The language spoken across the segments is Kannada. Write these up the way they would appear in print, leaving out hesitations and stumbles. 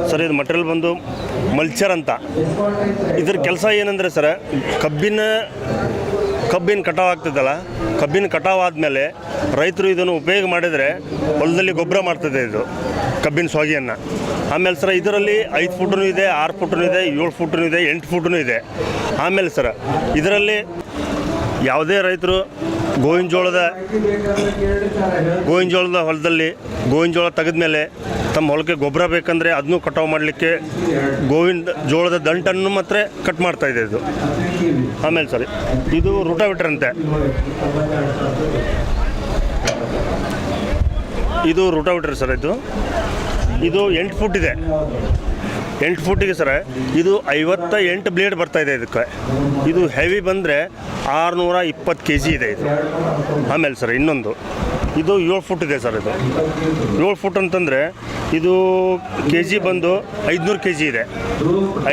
ಸರ್ ಇದು ಮಟೀರಿಯಲ್ ಬಂದು ಮಲ್ಚರ್ ಅಂತ. ಇದ್ರ ಕೆಲಸ ಏನಂದರೆ ಸರ್, ಕಬ್ಬಿನ ಕಟಾವು ಆಗ್ತದಲ್ಲ, ಕಬ್ಬಿನ ಕಟಾವು ಆದಮೇಲೆ ರೈತರು ಇದನ್ನು ಉಪಯೋಗ ಮಾಡಿದರೆ ಹೊಲದಲ್ಲಿ ಗೊಬ್ಬರ ಮಾಡ್ತದೆ ಇದು ಕಬ್ಬಿನ ಸೊಗೆಯನ್ನು. ಆಮೇಲೆ ಸರ್ ಇದರಲ್ಲಿ 5 ಫುಟೂ ಇದೆ, 6 ಫುಟೂ ಇದೆ, 7 ಫುಟೂ ಇದೆ, 8 ಫುಟೂ ಇದೆ. ಆಮೇಲೆ ಸರ್ ಇದರಲ್ಲಿ ಯಾವುದೇ ರೈತರು ಗೋವಿನ ಜೋಳದ ಹೊಲದಲ್ಲಿ ಗೋವಿನ ಜೋಳ ತೆಗೆದ್ಮೇಲೆ ತಮ್ಮ ಹೊಲಕ್ಕೆ ಗೊಬ್ಬರ ಬೇಕಂದರೆ ಅದನ್ನೂ ಕಟಾವು ಮಾಡಲಿಕ್ಕೆ ಗೋವಿನ ಜೋಳದ ದಂಟನ್ನು ಮಾತ್ರ ಕಟ್ ಮಾಡ್ತಾಯಿದೆ ಇದು. ಆಮೇಲೆ ಸರ್ ಇದು ರೂಟಾವೇಟರ್ ಅಂತೆ. ಇದು ರೂಟಾವೇಟರ್ ಸರ್. ಇದು 8 ಫುಟ್ ಇದೆ. 8 ಫುಟ್ಟಿಗೆ ಸರ್ ಇದು 58 ಬ್ಲೇಡ್ ಬರ್ತಾಯಿದೆ ಇದಕ್ಕೆ. ಇದು ಹೆವಿ ಬಂದರೆ 620 kg ಇದೆ ಇದು. ಆಮೇಲೆ ಸರ್ ಇನ್ನೊಂದು ಇದು 7 ಫುಟ್ ಇದೆ ಸರ್. ಇದು 7 ಫುಟ್ ಅಂತಂದರೆ ಇದು kg ಬಂದು 500 kg ಇದೆ.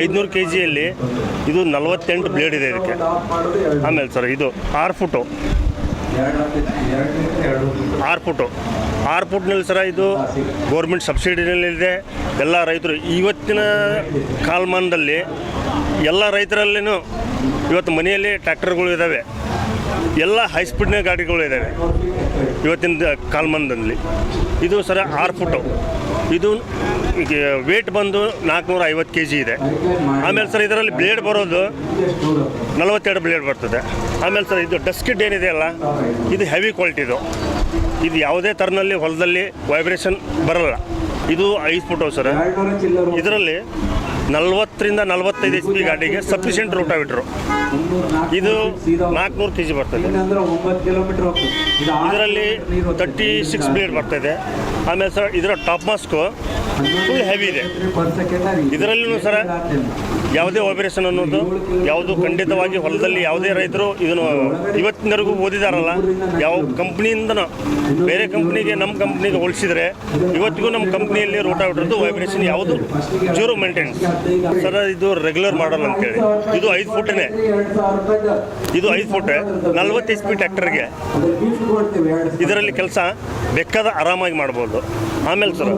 500 kgಯಲ್ಲಿ ಇದು 48 ಬ್ಲೇಡ್ ಇದೆ ಇದಕ್ಕೆ. ಆಮೇಲೆ ಸರ್ ಇದು 6 ಫುಟು ಸರ ಇದು ಗೋರ್ಮೆಂಟ್ ಸಬ್ಸಿಡಿನಲ್ಲಿದೆ. ಎಲ್ಲ ರೈತರು ಇವತ್ತಿನ ಕಾಲಮಾನದಲ್ಲಿ ಎಲ್ಲ ರೈತರಲ್ಲಿನೂ ಇವತ್ತು ಮನೆಯಲ್ಲಿ ಟ್ರ್ಯಾಕ್ಟರ್ಗಳು ಇದ್ದಾವೆ, ಎಲ್ಲ ಹೈ ಸ್ಪೀಡ್ನ ಗಾಡಿಗಳು ಇದ್ದಾವೆ ಇವತ್ತಿನ ಕಾಲಮಾನದಲ್ಲಿ. ಇದು ಸರ 6 ಫುಟು. ಇದು ವೇಟ್ ಬಂದು 450 kg ಇದೆ. ಆಮೇಲೆ ಸರ್ ಇದರಲ್ಲಿ ಬ್ಲೇಡ್ ಬರೋದು 42 ಬ್ಲೇಡ್ ಬರ್ತದೆ. ಆಮೇಲೆ ಸರ್ ಇದು ಡಸ್ಕಿಡ್ ಏನಿದೆಯಲ್ಲ, ಇದು ಹೆವಿ ಕ್ವಾಲಿಟಿದು. ಇದು ಯಾವುದೇ ಥರನಲ್ಲಿ ಹೊಲದಲ್ಲಿ ವೈಬ್ರೇಷನ್ ಬರಲ್ಲ. ಇದು 5 ಫುಟು ಸರ್. ಇದರಲ್ಲಿ 40ರಿಂದ 45 HP ಗಾಡಿಗೆ ಸಫಿಷಿಯೆಂಟ್ ರೂಟಾವೇಟ್ರು. ಇದು 400 kg ಬರ್ತದೆ. ಇದರಲ್ಲಿ 36 ಬ್ಲೇಡ್ ಬರ್ತದೆ. ಆಮೇಲೆ ಸರ್ ಇದರ ಟಾಪ್ ಮಾಸ್ಕು ಫುಲ್ ಹೆವಿ ಇದೆ. ಇದರಲ್ಲೂ ಸರ ಯಾವುದೇ ವೈಬ್ರೇಷನ್ ಅನ್ನೋದು ಯಾವುದು ಖಂಡಿತವಾಗಿ ಹೊಲದಲ್ಲಿ ಯಾವುದೇ ರೈತರು ಇದನ್ನು ಇವತ್ತಿನವರೆಗೂ ಓದಿದಾರಲ್ಲ, ಯಾವ ಕಂಪ್ನಿಯಿಂದನೂ ಬೇರೆ ಕಂಪ್ನಿಗೆ ನಮ್ಮ ಕಂಪ್ನಿಗೆ ಹೋಲಿಸಿದರೆ ಇವತ್ತಿಗೂ ನಮ್ಮ ಕಂಪ್ನಿಯಲ್ಲಿ ರೂಟಾವೇಟರ್ದು ವೈಬ್ರೇಷನ್ ಯಾವುದು ಜೀರೋ ಮೇಂಟೆನೆನ್ಸ್ ಸರ್. ಇದು ರೆಗ್ಯುಲರ್ ಮಾಡಲ್ ಅಂತೇಳಿ. ಇದು 5 ಫುಟ್ನೇ. ಇದು 5 ಫುಟ್ 40 HP ಟ್ರ್ಯಾಕ್ಟರ್ಗೆ ಇದರಲ್ಲಿ ಕೆಲಸ ಬೇಕಾದ ಆರಾಮಾಗಿ ಮಾಡ್ಬೋದು. ಆಮೇಲೆ ಸರ್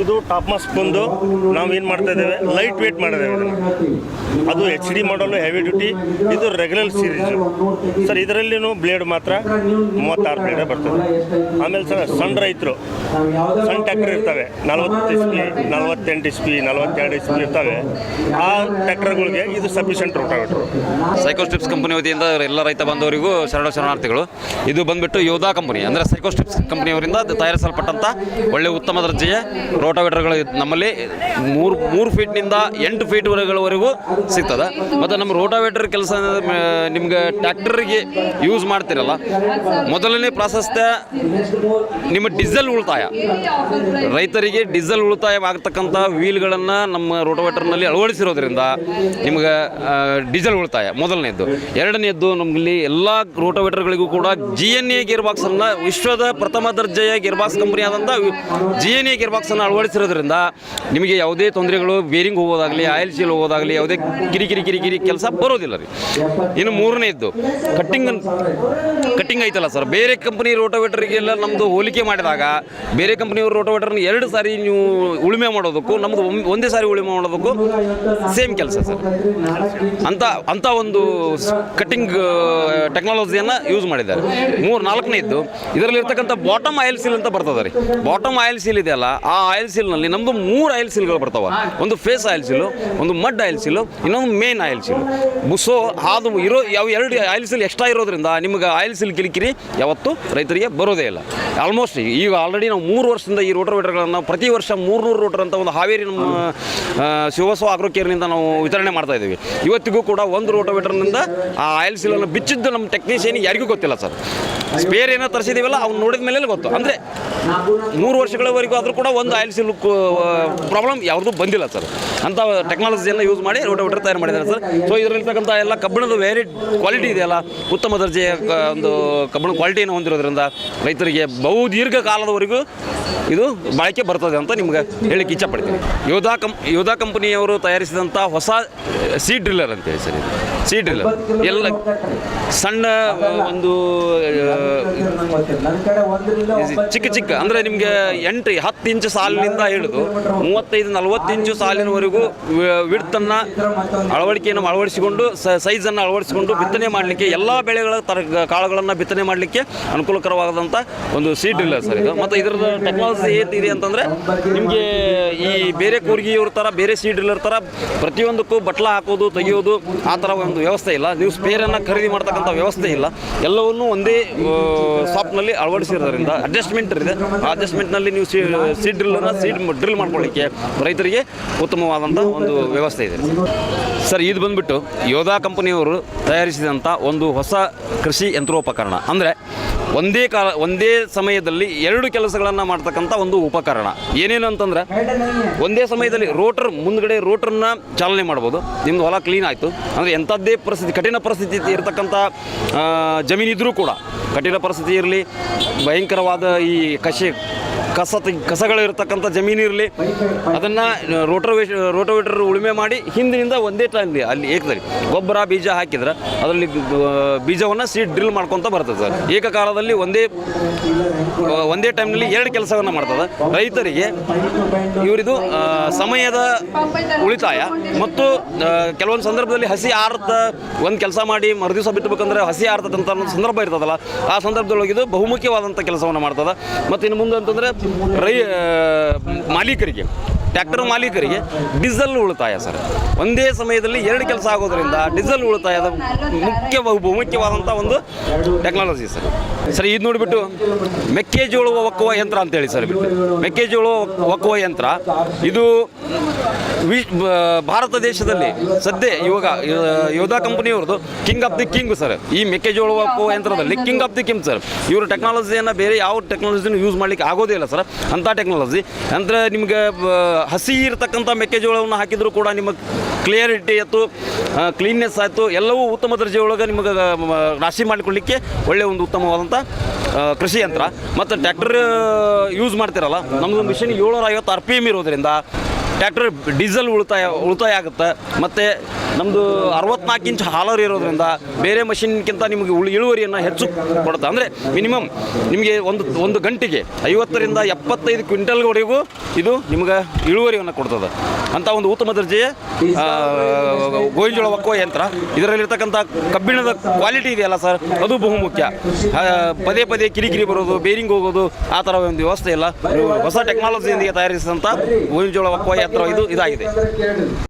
ಇದು ಟಾಪ್ ಮಾಸ್ಕ್ ಬಂದು ನಾವು ಏನು ಮಾಡ್ತಾ ಇದ್ದೇವೆ, ಲೈಟ್ ವೇಟ್ ಮಾಡಿದ್ದೇವೆ ಇದನ್ನು. ಅದು HD ಮಾಡಲು ಹೆವಿ ಡ್ಯೂಟಿ. ಇದು ರೆಗ್ಯುಲರ್ ಸೀರೀಸು ಸರ್. ಇದರಲ್ಲಿನೂ ಬ್ಲೇಡ್ ಮಾತ್ರ 36 ಬ್ಲೇಡೇ ಬರ್ತದೆ. ಆಮೇಲೆ ಸರ್ ಸಣ್ಣ ರೈತರು ಸಣ್ಣ ಟ್ರ್ಯಾಕ್ಟರ್ ಇರ್ತವೆ, 40 HP 48 HP 42 HP ಇರ್ತವೆ. ಆ ಟ್ರ್ಯಾಕ್ಟರ್ಗಳಿಗೆ ಇದು ಸಫಿಷಿಯೆಂಟ್ ರೂಟಾವೇಟರ್. ಸೈಕೋಸ್ಟ್ರಿಪ್ಸ್ ಕಂಪನಿ ವತಿಯಿಂದ ಎಲ್ಲ ರೈತ ಬಾಂಧವರಿಗೂ ಶರಣಾರ್ಥಿಗಳು. ಇದು ಬಂದುಬಿಟ್ಟು ಯೋಧಾ ಕಂಪನಿ ಅಂದರೆ ಸೈಕೋಸ್ಟ್ರಿಪ್ಸ್ ಕಂಪನಿಯವರಿಂದ ತಯಾರಿಸಲ್ಪಟ್ಟಂಥ ಒಳ್ಳೆ ಉತ್ತಮ ದರ್ಜೆಯ ರೋಟಾವೇಟರ್ಗಳು ನಮ್ಮಲ್ಲಿ 3 ಫೀಟ್ನಿಂದ 8 ಫೀಟ್ವರೆಗೂ ಸಿಗ್ತದೆ. ಮತ್ತು ನಮ್ಮ ರೋಟಾವೇಟರ್ ಕೆಲಸ ನಿಮ್ಗೆ ಟ್ರ್ಯಾಕ್ಟರಿಗೆ ಯೂಸ್ ಮಾಡ್ತಿರಲ್ಲ, ಮೊದಲನೇ ಪ್ರಾಶಸ್ತ್ಯ ನಿಮ್ಮ ಡೀಸೆಲ್ ಉಳಿತಾಯ. ರೈತರಿಗೆ ಡೀಸೆಲ್ ಉಳಿತಾಯ ಆಗ್ತಕ್ಕಂಥ ವೀಲ್ಗಳನ್ನು ನಮ್ಮ ರೋಟಾವೇಟರ್ನಲ್ಲಿ ಅಳವಡಿಸಿರೋದ್ರಿಂದ ನಿಮ್ಗೆ ಡೀಸೆಲ್ ಉಳಿತಾಯ ಮೊದಲನೇದ್ದು. ಎರಡನೇದ್ದು ನಮ್ಮಲ್ಲಿ ಎಲ್ಲ ರೋಟಾವೇಟರ್ಗಳಿಗೂ ಕೂಡ GNA ಗೇರ್ ಬಾಕ್ಸನ್ನು, ವಿಶ್ವದ ಪ್ರಥಮ ದರ್ಜೆಯ ಗೇರ್ ಬಾಕ್ಸ್ ಕಂಪನಿ ಆದಂಥ GNA ಗೇರ್ ಬಾಕ್ಸನ್ನು ಅಳವಡಿಸಿರೋದ್ರಿಂದ ನಿಮಗೆ ಯಾವುದೇ ತೊಂದರೆಗಳು, ಬೇರಿಂಗ್ ಹೋಗೋದಾಗಲಿ, ಆಯಿಲ್ ಸೀಲ್ ಹೋಗೋದಾಗಲಿ ಯಾವುದೇ ಕಿರಿಕಿರಿ ಕೆಲಸ ಬರೋದಿಲ್ಲ ರೀ. ಇನ್ನು ಮೂರನೇದ್ದು ಕಟ್ಟಿಂಗ್ ಐತಲ್ಲ ಸರ್. ಬೇರೆ ಕಂಪನಿ ರೋಟಾವೇಟರ್ಗೆಲ್ಲ ನಮ್ಮದು ಹೋಲಿಕೆ ಮಾಡಿದಾಗ ಬೇರೆ ಕಂಪನಿಯವ್ರ ರೋಟಾವೇಟರ್ನ 2 ಸಾರಿ ನೀವು ಉಳುಮೆ ಮಾಡೋದಕ್ಕೂ ನಮ್ಮದು ಒಂದೇ ಸಾರಿ ಉಳುಮೆ ಮಾಡೋದಕ್ಕೂ ಸೇಮ್ ಕೆಲಸ ಸರ್. ಅಂಥ ಒಂದು ಕಟ್ಟಿಂಗ್ ಟೆಕ್ನಾಲಜಿಯನ್ನು ಯೂಸ್ ಮಾಡಿದ್ದಾರೆ. ನಾಲ್ಕನೇದ್ದು ಇದರಲ್ಲಿರ್ತಕ್ಕಂಥ ಬಾಟಮ್ ಆಯಿಲ್ ಸೀಲ್ ಅಂತ ಬರ್ತದೆ ರೀ. ಬಾಟಮ್ ಆಯಿಲ್ ಸೀಲ್ ಇದೆಯಲ್ಲ, ಆ ಆಯಿಲ್ ಸೀಲ್ನಲ್ಲಿ ನಮ್ಮದು 3 ಆಯಿಲ್ ಸೀಲ್ಗಳು ಬರ್ತಾವೆ. ಒಂದು ಫೇಸ್ ಆಯಿಲ್ ಸೀಲು, ಒಂದು ಮಡ್ ಆಯಿಲ್ ಸೀಲು, ಇನ್ನೊಂದು ಮೇನ್ ಆಯಿಲ್ ಸೀಲು. ಸೊ ಅದು ಇರೋ 2 ಆಯಿಲ್ ಸೀಲ್ ಎಕ್ಸ್ಟ್ರಾ ಇರೋದ್ರಿಂದ ನಿಮ್ಗೆ ಆಯಿಲ್ ಸೀಲ್ ಕಿರಿಕಿರಿ ಯಾವತ್ತೂ ರೈತರಿಗೆ ಬರೋದೇ ಇಲ್ಲ. ಆಲ್ಮೋಸ್ಟ್ ಈಗ ಆಲ್ರೆಡಿ ನಾವು 3 ವರ್ಷದಿಂದ ಈ ರೋಟಾವೇಟರ್ಗಳನ್ನು ಪ್ರತಿ ವರ್ಷ 300 ರೋಟರ್ ಅಂತ ಒಂದು ಹಾವೇರಿ ನಮ್ಮ ಶಿವಬಸವ ಆಗ್ರೋ ಕೇರ್ನಿಂದ ನಾವು ವಿತರಣೆ ಮಾಡ್ತಾ ಇದ್ದೀವಿ. ಇವತ್ತಿಗೂ ಕೂಡ ಒಂದು ರೋಟಾವೇಟರ್ನಿಂದ ಆ ಆಯಿಲ್ ಸೀಲನ್ನು ಬಿಚ್ಚಿದ್ದು ನಮ್ಮ ಟೆಕ್ನಿಷಿಯನ್ಗೆ ಯಾರಿಗೂ ಗೊತ್ತಿಲ್ಲ ಸರ್. ಸ್ಪೇರ್ ಏನೋ ತರಿಸಿದ್ದೀವಲ್ಲ ಅವ್ನು ನೋಡಿದ ಮೇಲೆ ಗೊತ್ತು. ಅಂದರೆ 3 ವರ್ಷಗಳವರೆಗೂ ಆದರೂ ಕೂಡ ಒಂದು ಆಯಿಲ್ ಸೀಲ್ ಪ್ರಾಬ್ಲಮ್ ಯಾವುದೂ ಬಂದಿಲ್ಲ ಸರ್. ಅಂಥ ಟೆಕ್ನಾಲಜಿಯನ್ನು ಯೂಸ್ ಮಾಡಿ ರೋಟಾವೇಟರ್ ತಯಾರು ಮಾಡಿದ್ದಾರೆ ಸರ್. ಸೊ ಇದರಲ್ಲಿರ್ತಕ್ಕಂಥ ಎಲ್ಲ ಕಬ್ಬಿಣದ ವೇರಿ ಕ್ವಾಲಿಟಿ ಇದೆಯಲ್ಲ, ಉತ್ತಮ ದರ್ಜೆಯ ಒಂದು ಕಬ್ಬಿಣ ಕ್ವಾಲಿಟಿಯನ್ನು ಹೊಂದಿರೋದ್ರಿಂದ ರೈತರಿಗೆ ಬಹು ದೀರ್ಘ ಕಾಲದವರೆಗೂ ಇದು ಬಳಕೆ ಬರ್ತದೆ ಅಂತ ನಿಮ್ಗೆ ಹೇಳಿಕ್ಕೆ ಇಚ್ಛಪಡ್ತೀನಿ. ಯೋಧಾ ಕಂಪನಿಯವರು ತಯಾರಿಸಿದಂಥ ಹೊಸ ಸೀಡ್ ಡ್ರಿಲ್ಲರ್ ಅಂತೇಳಿ ಸರ್. ಇದು ಸೀಡ್ ಡ್ರಿಲ್ಲರ್ ಎಲ್ಲ ಸಣ್ಣ ಒಂದು ಚಿಕ್ಕ ಚಿಕ್ಕ ಅಂದರೆ ನಿಮಗೆ 10 ಇಂಚು ಸಾಲಿನಿಂದ ಹಿಡಿದು 35-40 ಇಂಚು ಸಾಲಿನವರೆಗೂ ವಿಡ್ತನ್ನು ಅಳವಡಿಸಿಕೊಂಡು ಸೈಜನ್ನು ಅಳವಡಿಸಿಕೊಂಡು ಬಿತ್ತನೆ ಮಾಡಲಿಕ್ಕೆ ಎಲ್ಲ ಬೆಳೆಗಳ ಕಾಳುಗಳನ್ನು ಬಿತ್ತನೆ ಮಾಡಲಿಕ್ಕೆ ಅನುಕೂಲಕರವಾದಂಥ ಒಂದು ಸೀಡ್ ಡ್ರಿಲ್ಲರ್ ಸರ್ ಇದು. ಮತ್ತು ಇದರದ ಟೆಕ್ನಾಲಜಿ ಏನಿದೆ ಅಂತಂದರೆ ನಿಮಗೆ ಈ ಬೇರೆ ಕೂರ್ಗಿಯವ್ರ ಥರ ಬೇರೆ ಸೀಡ್ ಡ್ರಿಲ್ಲರ್ ಥರ ಪ್ರತಿಯೊಂದಕ್ಕೂ ಬಟ್ಲ ಹಾಕೋದು ತೆಗೆಯೋದು ಆ ಥರ ಒಂದು ವ್ಯವಸ್ಥೆ ಇಲ್ಲ. ನೀವು ಸ್ಪೇರನ್ನು ಖರೀದಿ ಮಾಡ್ತಕ್ಕಂಥ ವ್ಯವಸ್ಥೆ ಇಲ್ಲ. ಎಲ್ಲವನ್ನೂ ಒಂದೇ ಶಾಪ್ನಲ್ಲಿ ಅಳವಡಿಸಿರೋದ್ರಿಂದ ಅಡ್ಜಸ್ಟ್ಮೆಂಟ್ ಇದೆ. ಆ ಅಡ್ಜಸ್ಟ್ಮೆಂಟ್ನಲ್ಲಿ ನೀವು ಸೀಡ್ ಡ್ರಿಲ್ ಮಾಡ್ಕೊಳ್ಳಿಕ್ಕೆ ರೈತರಿಗೆ ಉತ್ತಮವಾದಂಥ ಒಂದು ವ್ಯವಸ್ಥೆ ಇದೆ ಸರ್. ಇದು ಬಂದುಬಿಟ್ಟು ಯೋಧಾ ಕಂಪನಿಯವರು ತಯಾರಿಸಿದಂಥ ಒಂದು ಹೊಸ ಕೃಷಿ ಯಂತ್ರೋಪಕರಣ. ಅಂದರೆ ಒಂದೇ ಸಮಯದಲ್ಲಿ 2 ಕೆಲಸಗಳನ್ನು ಮಾಡ್ತಕ್ಕಂಥ ಒಂದು ಉಪಕರಣ. ಏನೇನು ಅಂತಂದರೆ ಒಂದೇ ಸಮಯದಲ್ಲಿ ಮುಂದ್ಗಡೆ ರೋಟ್ರನ್ನ ಚಾಲನೆ ಮಾಡ್ಬೋದು. ನಿಮ್ಮದು ಹೊಲ ಕ್ಲೀನ್ ಆಯಿತು ಅಂದರೆ ಎಂಥದ್ದೇ ಪರಿಸ್ಥಿತಿ, ಕಠಿಣ ಪರಿಸ್ಥಿತಿ ಇರತಕ್ಕಂಥ ಜಮೀನಿದ್ರೂ ಕೂಡ, ಕಠಿಣ ಪರಿಸ್ಥಿತಿ ಇರಲಿ, ಭಯಂಕರವಾದ ಈ ಕಸಗಳಿರ್ತಕ್ಕಂಥ ಜಮೀನಿರಲಿ, ಅದನ್ನು ರೋಟೋವೇಟರ್ ಉಳುಮೆ ಮಾಡಿ ಹಿಂದಿನಿಂದ ಒಂದೇ ಟೈಮ್ಲಿ ಅಲ್ಲಿ ಏಕದಲ್ಲಿ ಗೊಬ್ಬರ ಬೀಜ ಹಾಕಿದ್ರೆ ಅದರಲ್ಲಿ ಬೀಜವನ್ನು ಸೀಡ್ ಡ್ರಿಲ್ ಮಾಡ್ಕೊತ ಬರ್ತದೆ ಸರ್. ಏಕಕಾಲದಲ್ಲಿ ಒಂದೇ ಟೈಮ್ನಲ್ಲಿ 2 ಕೆಲಸವನ್ನು ಮಾಡ್ತದೆ. ರೈತರಿಗೆ ಇವರಿದು ಸಮಯದ ಉಳಿತಾಯ ಮತ್ತು ಕೆಲವೊಂದು ಸಂದರ್ಭದಲ್ಲಿ ಹಸಿ ಆರ್ತ ಒಂದು ಕೆಲಸ ಮಾಡಿ ಮರುದಿವಸ ಬಿತ್ತಬೇಕಂದ್ರೆ ಹಸಿ ಆರ್ತದಂಥ ಒಂದು ಸಂದರ್ಭ ಇರ್ತದಲ್ಲ, ಆ ಸಂದರ್ಭದೊಳಗೆ ಇದು ಬಹುಮುಖ್ಯವಾದಂಥ ಕೆಲಸವನ್ನು ಮಾಡ್ತದೆ. ಮತ್ತು ಇನ್ನು ಮುಂದೆ ಅಂತಂದರೆ ಟ್ರ್ಯಾಕ್ಟರ್ ಮಾಲೀಕರಿಗೆ ಡೀಸೆಲ್ ಉಳಿತಾಯ ಸರ್. ಒಂದೇ ಸಮಯದಲ್ಲಿ 2 ಕೆಲಸ ಆಗೋದ್ರಿಂದ ಡೀಸೆಲ್ ಉಳಿತಾಯದ ಬಹುಮುಖ್ಯವಾದಂಥ ಒಂದು ಟೆಕ್ನಾಲಜಿ ಸರ್. ಸರ್ ಇದು ನೋಡಿಬಿಟ್ಟು ಮೆಕ್ಕೆಜೋಳ ಒಕ್ಕುವ ಯಂತ್ರ ಅಂತೇಳಿ ಸರ್. ಮೆಕ್ಕೆಜೋಳ ಒಕ್ಕುವ ಯಂತ್ರ ಇದು ಭಾರತ ದೇಶದಲ್ಲಿ ಸದ್ಯ ಇವಾಗ ಯೋಧಾ ಕಂಪನಿಯವ್ರದ್ದು king of the king sir. ಈ ಮೆಕ್ಕೆಜೋಳ ಒಕ್ಕುವ ಯಂತ್ರದಲ್ಲಿ king of the king sir. ಇವರು ಟೆಕ್ನಾಲಜಿಯನ್ನು ಬೇರೆ ಯಾವ ಟೆಕ್ನಾಲಜಿನೂ ಯೂಸ್ ಮಾಡಲಿಕ್ಕೆ ಆಗೋದೇ ಇಲ್ಲ ಸರ್. ಅಂಥ ಟೆಕ್ನಾಲಜಿ ಅಂದರೆ ನಿಮಗೆ ಹಸಿ ಇರತಕ್ಕಂಥ ಮೆಕ್ಕೆಜೋಳವನ್ನು ಹಾಕಿದರೂ ಕೂಡ ನಿಮಗೆ ಕ್ಲಿಯರಿಟಿ ಆಯಿತು, ಕ್ಲೀನ್ನೆಸ್ ಆಯಿತು, ಎಲ್ಲವೂ ಉತ್ತಮ ದರ್ಜೆ ಒಳಗೆ ನಿಮಗೆ ರಾಶಿ ಮಾಡಿಕೊಳ್ಳಿಕ್ಕೆ ಒಳ್ಳೆಯ ಒಂದು ಉತ್ತಮವಾದಂಥ ಕೃಷಿ ಯಂತ್ರ. ಮತ್ತು ಟ್ರ್ಯಾಕ್ಟರ್ ಯೂಸ್ ಮಾಡ್ತಿರಲ್ಲ, ನಮ್ಮದು ಮಿಷಿನ್ 750 RPM ಇರೋದ್ರಿಂದ ಟ್ರ್ಯಾಕ್ಟರ್ ಡೀಸೆಲ್ ಉಳಿತಾಯ ಆಗುತ್ತೆ. ಮತ್ತು ನಮ್ಮದು 64 ಇಂಚ್ ಹಾಲರ್ ಇರೋದ್ರಿಂದ ಬೇರೆ ಮಷಿನ್ಗಿಂತ ನಿಮಗೆ ಇಳುವರಿಯನ್ನು ಹೆಚ್ಚು ಕೊಡುತ್ತೆ. ಅಂದರೆ ಮಿನಿಮಮ್ ನಿಮಗೆ ಒಂದು ಗಂಟೆಗೆ 50ರಿಂದ 75 ಕ್ವಿಂಟಲ್ವರೆಗೂ ಇದು ನಿಮಗೆ ಇಳುವರಿಯನ್ನು ಕೊಡ್ತದೆ. ಅಂಥ ಒಂದು ಉತ್ತಮ ದರ್ಜೆಯ ಗೋವಿನಜೋಳ ಒಕ್ಕುವ ಯಂತ್ರ. ಇದರಲ್ಲಿರ್ತಕ್ಕಂಥ ಕಬ್ಬಿಣದ ಕ್ವಾಲಿಟಿ ಇದೆಯಲ್ಲ ಸರ್, ಅದು ಬಹುಮುಖ್ಯ. ಪದೇ ಕಿರಿಕಿರಿ ಬರೋದು, ಬೇರಿಂಗ್ ಹೋಗೋದು ಆ ಥರ ಒಂದು ವ್ಯವಸ್ಥೆ ಇಲ್ಲ. ಹೊಸ ಟೆಕ್ನಾಲಜಿಯೊಂದಿಗೆ ತಯಾರಿಸಿದಂಥ ಗೋವಿನಜೋಳ ಒಕ್ಕುವ ಯಂತ್ರ ಇದಾಗಿದೆ.